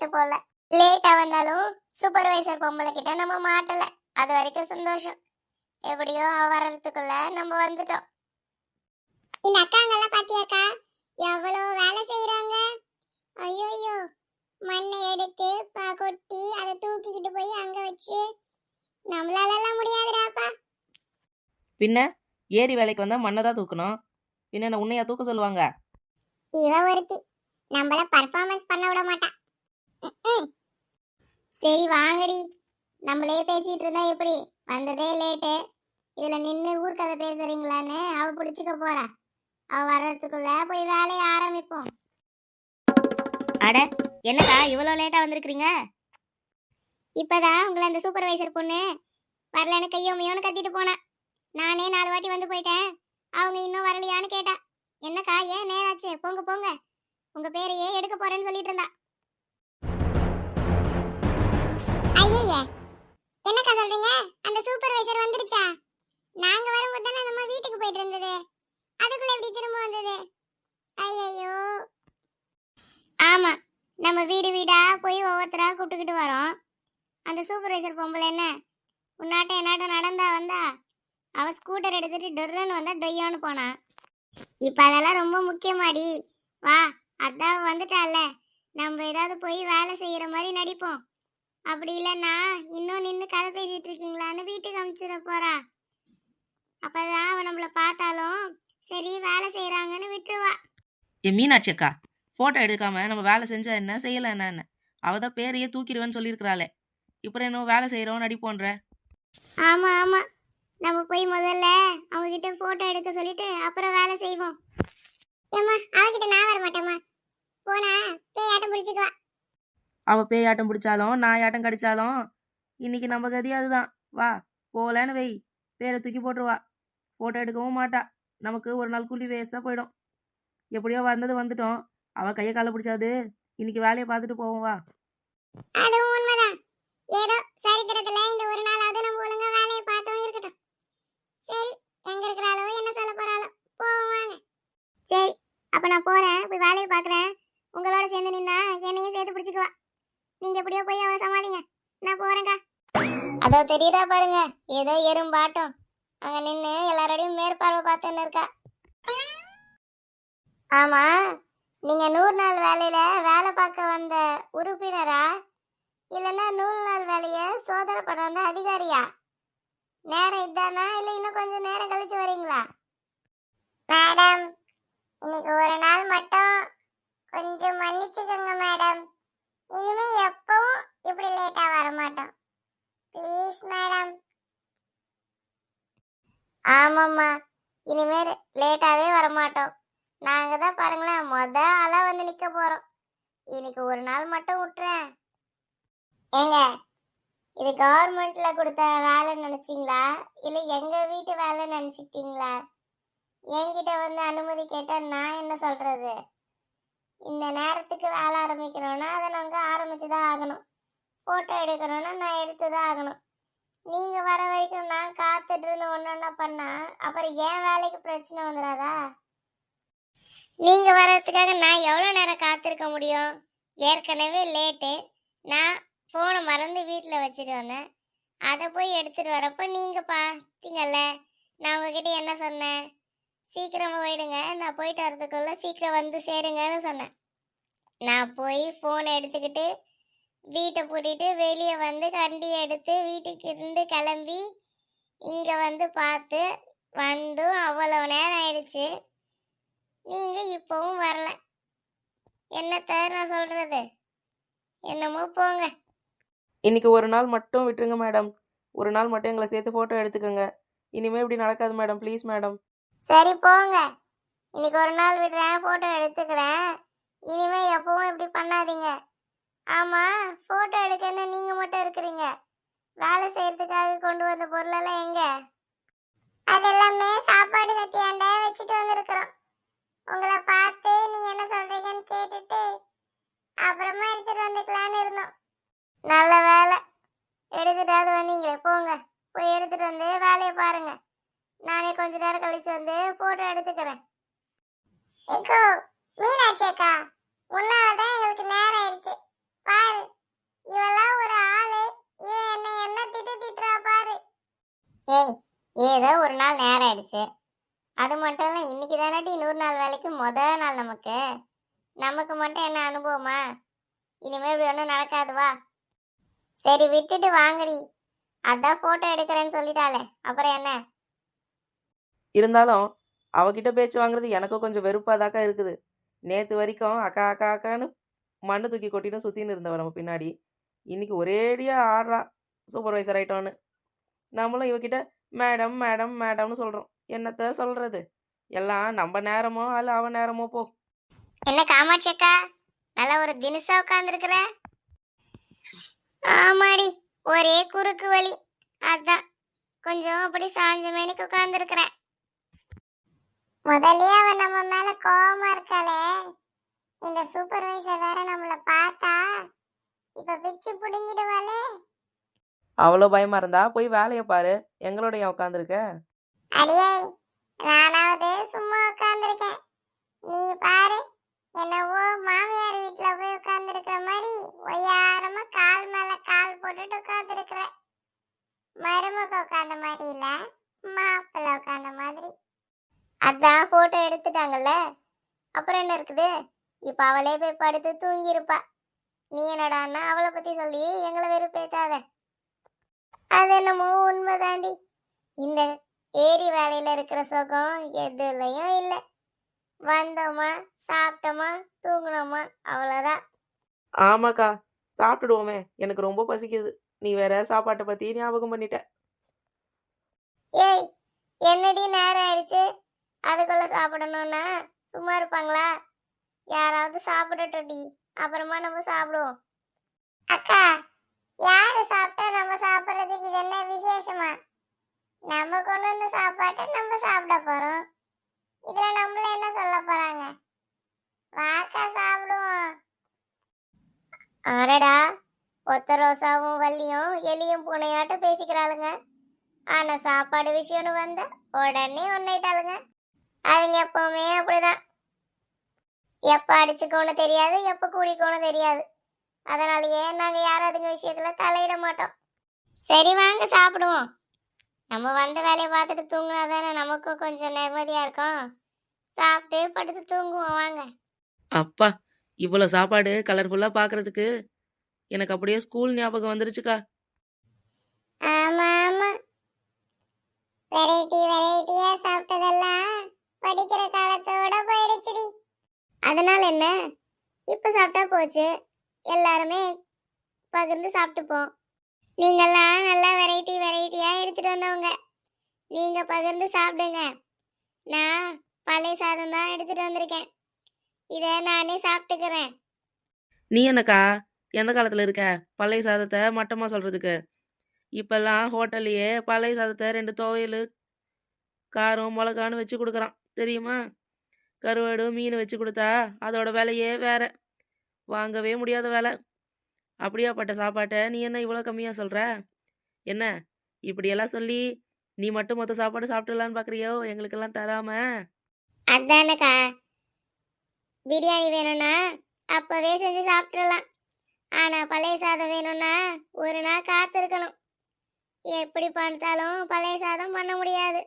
மாட்டு போல. லேட்டா வந்தாலும் சூப்பர்வைசர் பொம்பளை கிட்ட நம்ம மாட்டல. அது வரைக்கும் சந்தோஷம். எப்படியோ அவ வர்றதுக்குள்ள நம்ம வந்துட்டோம். இந்த அக்காங்கெல்லாம் பாத்தியாக்கா எவ்வளவு வேலை செய்யறாங்க. ஐயோ, மண்ணை எடுத்து கொட்டி அதை தூக்கிக்கிட்டு போய் அங்க வச்சு நம்மளால எல்லாம் முடியாதுடாப்பா. பின்ன ஏரி வேலைக்கு வந்தா மண்ணை தான் தூக்கணும். பின்ன உன்னையா தூக்க சொல்லுவாங்க? இவ ஒருத்தி நம்மள பர்ஃபார்மன்ஸ் பண்ண விட மாட்டா. சரி வாங்கடி, நம்மளே பேசிட்டு இருந்தா எப்படி? வந்ததே லேட்டு, இதுல நின்று ஊர்க்கதை பேசுறீங்களான்னு அவ பிடிச்சிக்க போறா. அவ வர்றதுக்குள்ள போய் வேலையை ஆரம்பிப்போம். அட என்னக்கா இவ்வளோ லேட்டா வந்திருக்கிறீங்க? இப்பதான் உங்களை அந்த சூப்பர்வைசர் பொண்ணு வரலன்னு கையோமையோன்னு கத்திட்டு போனா. நானே 4 வாட்டி வந்து போயிட்டேன். அவங்க இன்னும் வரலையான்னு கேட்டா. என்னக்கா ஏன் நேராச்சு? போங்க போங்க, உங்க பேரையே எடுக்க போறேன்னு சொல்லிட்டு இருந்தா. ஐயே, என்னக்கா சொல்றீங்க? அந்த சூப்பர்வைசர் வந்துருச்சா? நாங்க வரும்போது தானே நம்ம வீட்டுக்கு போயிட்டு இருந்தது, அதுக்குள்ள எப்படி திரும்ப வந்தது? ஐயோ, ஆமா, நம்ம வீடு வீடா போய் ஒவ்வொருத்தரா கூப்பிட்டுக்கிட்டு வரோம். அந்த சூப்பர்வைசர் பொம்பளை என்ன உன்னாட்டம் என்னாட்டம் நடந்தா வந்தா? அவ ஸ்கூட்டர் எடுத்துட்டு டொர்ரன்னு வந்தா டொய்யோன்னு போனா. இப்ப அதெல்லாம் ரொம்ப முக்கியமாடி. வா, அதான் வந்துட்டால, நம்ம ஏதாவது போய் வேலை செய்யற மாதிரி நடிப்போம். அப்படி இல்லைன்னா இன்னும் நின்று கதை பேசிட்டு இருக்கீங்களான்னு வீட்டுக்கு அனுப்பிச்சிட போறா. அப்பதான் அவன் நம்மள பார்த்தாலும் சரி வேலை செய்யறாங்கன்னு விட்டுருவா. மீனாட்சி அக்கா, போட்டோ எடுக்காம நம்ம வேலை செஞ்சா என்ன, செய்யல என்ன? அவதான் பேரையே தூக்கிடுவேன்னு சொல்லியிருக்கிறாளே, இப்போ என்ன வேலை செய்யறோம் நடிப்போன்ற? ஆமா ஆமா, நம்ம போய் முதல்ல அவங்க கிட்ட போட்டோ எடுக்க சொல்லிட்டு அப்புறம் வேலை செய்வோம். ஏம்மா, அவகிட்ட நான் வர மாட்டேம்மா. போனா பேயாட்டம் பிடிச்சிக்குவா. அவ பேயாட்டம் பிடிச்சாலும் நாயாட்டம் கடிச்சாலும் இன்னைக்கு நம்ம கதி அதுதான். வா, போகலன்னு வை, பேரை தூக்கி போட்டுருவா. போட்டோ எடுக்கவும் மாட்டா. நமக்கு ஒரு நாள் கூலி வேஸ்டா போயிடும். எப்படியோ வந்தது வந்துட்டோம். அவ கையை காலை பிடிச்சாது இன்னைக்கு வேலையை பார்த்துட்டு போவோம். வா. அதுவும் உண்மைதான். ஏதோ சரித்திரத்துல இந்த ஒரு நாளாவது நம்ம ஒழுங்கா வேலையை பார்த்தோம் இருக்கட்டும். சரி, எங்க இருக்கிறாளோ என்ன சொல்ல போறாளோ, போவாங்க. சரி, அப்ப நான் போறேன், போய் வேலையை பாக்குறேன். உங்களோட சேர்ந்து நின்னா என்னையும் சேர்த்து பிடிச்சிக்குவா. நீங்க எப்படியோ போய் அவளை சமாளிங்க, நான் போறேங்க. அதோ தெரியுதா பாருங்க, ஏதோ எறும்பாட்டம் அங்க நின்னு எல்லாரோடையும் மேற்பார்வை பார்த்துன்னு இருக்கா. ஆமா, நீங்க 100 நாள் வேலையில வேலை பார்க்க வந்த உறுப்பினரா, இல்லைன்னா 100 நாள் வேலைய சோதனை பண்ண வந்த அதிகாரியா? நேரம் இதானா இல்ல இன்னும் கொஞ்சம் நேரம் கழிச்சு வரீங்களா? மேடம், இன்னைக்கு ஒரு நாள் மட்டும் கொஞ்சம் மன்னிச்சுக்கோங்க மேடம். இனிமே எப்பவும் இப்படி லேட்டா வர மாட்டோம், ப்ளீஸ் மேடம். ஆமாம்மா, இனிமே லேட்டாவே வர மாட்டோம். நாங்க தான் பாருங்களேன் ஆளா வந்து நிக்க போறோம். இன்னைக்கு ஒரு நாள் மட்டும் விட்டுறேன். ஏங்க, இது கவர்மெண்ட்ல கொடுத்த வேலைன்னு நினைச்சீங்களா இல்ல எங்க வீட்டு வேலை நினைச்சிட்டீங்களா? என்கிட்ட வந்து அனுமதி கேட்டா நான் என்ன சொல்றது? இந்த நேரத்துக்கு வேலை ஆரம்பிக்கணும்னா அதை நாங்க ஆரம்பிச்சுதான் ஆகணும். போட்டோ எடுக்கணும்னா நான் எடுத்துதான் ஆகணும். நீங்க வர வரைக்கும் நான் காத்துட்டு இருந்து ஒன்னொன்னா பண்ணா அப்புறம் என் வேலைக்கு பிரச்சனை வந்துடாதா? நீங்க வர்றதுக்காக நான் எவ்வளவு நேரம் காத்திருக்க முடியும்? ஏற்கனவே லேட்டு. நான் போனை மறந்து வீட்டில் வச்சுட்டு வந்தேன். அதை போய் எடுத்துட்டு வரப்ப நீங்க பார்த்தீங்கல்ல, நான் உங்ககிட்ட என்ன சொன்னேன்? சீக்கிரமா போயிடுங்க, நான் போயிட்டு வரதுக்குள்ள சீக்கிரம் வந்து சேருங்கன்னு சொன்னேன். நான் போய் போனை எடுத்துக்கிட்டு வீட்டை பூட்டிட்டு வெளியே வந்து கண்டி எடுத்து வீட்டுக்கு இருந்து கிளம்பி இங்க வந்து பார்த்து வந்தும் அவ்வளவு நேரம் ஆயிடுச்சு. நீங்க இப்பவும் வரல. என்னத்த நான் சொல்றது? என்னமோ போங்க. இன்னைக்கு ஒரு நாள் மட்டும் விட்டுருங்க மேடம். ஒரு நாள் மட்டும் எங்களை சேர்த்து போட்டோ எடுத்துக்கோங்க. இனிமே இப்படி நடக்காது மேடம், ப்ளீஸ் மேடம். சரி போங்க, இன்னைக்கு ஒரு நாள் விடுறேன், போட்டோ எடுத்துக்கிறேன். இனிமே எப்பவும் இப்படி பண்ணாதீங்க. ஆமா, போட்டோ எடுக்கன்னு நீங்க மட்டும் இருக்கிறீங்க, வேலை செய்யறதுக்காக கொண்டு வந்த பொருளெல்லாம் எங்க? அதெல்லாமே சாப்பாடு சட்டியாண்ட வச்சுட்டு வந்திருக்கிறோம். உங்களை பார்த்து நீங்க என்ன சொல்றீங்கன்னு கேட்டுட்டு அப்புறமா எடுத்துட்டு வந்துக்கலான்னு இருந்தோம். நல்ல வேலை, எடுத்துட்டாவது வந்தீங்களே. போங்க, போய் எடுத்துட்டு வந்து வேலையை பாருங்க. நானே கொஞ்ச நேரம் கழிச்சு வந்து போட்டோ எடுத்துக்கிறேன். மீனாட்சி அக்கா, உன்னாலதான் எங்களுக்கு நேரம் ஆயிடுச்சு பாரு. ஏதோ ஒரு நாள் நேரம் ஆயிடுச்சு. அது மட்டும் இல்லை, இன்னைக்கு தானடி 100 நாள் வேலைக்கு நாள் நமக்கு. நமக்கு மட்டும் என்ன அனுபவமா? இனிமே இப்படி ஒன்றும் நடக்காது வா. சரி விட்டுட்டு வாங்கடி. அதான் போட்டோ எடுக்கிறேன்னு சொல்லிட்டாளே, அப்புறம் என்ன? இருந்தாலும் அவகிட்ட பேச்சு வாங்குறது எனக்கும் கொஞ்சம் வெறுப்பாதாக்கா இருக்குது. நேற்று வரைக்கும் அக்கா அக்கா அக்கான்னு மண்ணு தூக்கி கொட்டிட்டு சுற்றின்னு இருந்தவ நம்ம பின்னாடி. இன்னைக்கு ஒரேடியாக ஆடுறா சூப்பர்வைசர் ஆயிட்டோன்னு. நம்மளும் இவகிட்ட மேடம் மேடம் மேடம்னு சொல்கிறோம். என்னத்த சொல்கிறது? எல்லாம் நம்ம நேரமோ அல்ல அவ நேரமோ போ. என்ன காமாட்சி அக்கா, நல்ல ஒரு தினுசா உட்காந்துருக்குற. ஆமாடி, ஒரே குறுக்கு வலி, அதான் கொஞ்சம் அப்படி சாஞ்ச மேனிக்கு உட்காந்துருக்குறேன். முதல்ல அவன் நம்ம மேல கோவமா இருக்காளே, இந்த சூப்பர்வைசர் வேற நம்மள பார்த்தா இப்ப பிச்சு புடுங்கிடுவாளே. அவ்வளோ பயமாக இருந்தா போய் வேலையை பாரு. எங்களோட ஏன் உட்காந்துருக்க? அடியே, நானாவது சும்மா உட்காந்துருக்கேன், நீ பாரு என்னவோ மாமியார் வீட்டுல போய் உட்காந்துருக்கிற மாதிரி ஒய்யாரமா கால் மேல கால் போட்டுட்டு உட்காந்துருக்குற. மருமக உட்காந்த மாதிரி இல்ல, மாப்பிள்ள உட்காந்த மாதிரி. அதான் போட்டோ எடுத்துட்டாங்கல்ல, அப்புறம் என்ன இருக்குது? இப்ப அவளே போய் படுத்து தூங்கி இருப்பா. நீ என்னடான்னா அவளை பத்தி சொல்லி எங்களை வெறுப்பேத்தாத. அது என்னமோ உண்மைதாண்டி. இந்த ஏரி வேலையில இருக்கிற சுகம் எதுலையும் இல்லை. வந்தோமா, சாப்பிட்டோமா, தூங்கினோமா, அவ்வளோதான். ஆமாக்கா, சாப்பிட்டுடுவோமே. எனக்கு ரொம்ப பசிக்குது. நீ வேற சாப்பாட்டை பற்றி ஞாபகம் பண்ணிட்ட. ஏய், என்னடி நேரம் ஆயிடுச்சு, அதுக்குள்ள சாப்பிடணும்னா சும்மா இருப்பாங்களா? யாராவது சாப்பிடட்டும்டி, அப்புறமா நம்ம சாப்பிடுவோம். அக்கா, யாரு சாப்பிட்டா நம்ம சாப்பிடுறதுக்கு இது என்ன விசேஷமா? நம்ம கொண்டு வந்த சாப்பாட்டை நம்ம சாப்பிட போறோம். இதுல நம்மள என்ன சொல்ல போறாங்க? வாக்கா சாப்பிடுவோம். அடடா, ஒத்த ரோசாவும் வள்ளியும் எலியும் பூனையாட்டம் பேசிக்கிறாளுங்க. ஆனா சாப்பாடு விஷயம்னு வந்த உடனே ஒன்னிட்டாளுங்க. அதுங்க எப்பவுமே அப்படிதான். எப்ப அடிச்சுக்கோன்னு தெரியாது, எப்ப கூடிக்கோன்னு தெரியாது. அதனாலயே நாங்க யாரும் அதுங்க விஷயத்துல தலையிட மாட்டோம். சரி வாங்க சாப்பிடுவோம். நம்ம வந்த வேலையை பார்த்துட்டு தூங்கினாதானே நமக்கும் கொஞ்சம் நிம்மதியா இருக்கும். சாப்பிட்டு படுத்து தூங்குவோம் வாங்க. அப்பா, இவ்வளோ சாப்பாடு கலர்ஃபுல்லாக பார்க்கறதுக்கு எனக்கு அப்படியே ஸ்கூல் ஞாபகம் வந்துருச்சுக்கா. ஆமா ஆமா, வெரைட்டியா சாப்பிட்டதெல்லாம் படிக்கிற காலத்தோட போயிடுச்சுடி. அதனால என்ன, இப்ப சாப்பிட்டா போச்சு. எல்லாருமே பகிர்ந்து சாப்பிட்டுப்போம். நீங்கெல்லாம் நல்லா வெரைட்டியா எடுத்துட்டு வந்தவங்க, நீங்க பகிர்ந்து சாப்பிடுங்க. நான் பழைய சாதம் தான் எடுத்துட்டு வந்திருக்கேன், இதை நானே சாப்பிட்டுக்கிறேன். நீ என்னக்கா எந்த காலத்தில் இருக்க பழைய சாதத்தை மட்டமாக சொல்கிறதுக்கு? இப்போல்லாம் ஹோட்டல்லையே பழைய சாதத்தை 2 துவையல் காரம் மிளகான்னு வச்சு கொடுக்குறான் தெரியுமா? கருவாடு மீன் வச்சு கொடுத்தா அதோட விலையே வேற, வாங்கவே முடியாத விலை. அப்படியாப்பட்ட சாப்பாட்டை நீ என்ன இவ்வளோ கம்மியாக சொல்கிற? என்ன இப்படியெல்லாம் சொல்லி நீ மட்டும் மொத்த சாப்பாடு சாப்பிட்டுலான்னு பார்க்குறியோ, எங்களுக்கெல்லாம் தராம? அதானக்கா, பிரியாணி வேணும்னா அப்பவே செஞ்சு சாப்பிட்டுடலாம். ஆனா பழைய சாதம் வேணும்னா ஒரு நாள் காத்திருக்கணும். எப்படி பார்த்தாலும் பழைய சாதம் பண்ண முடியாது.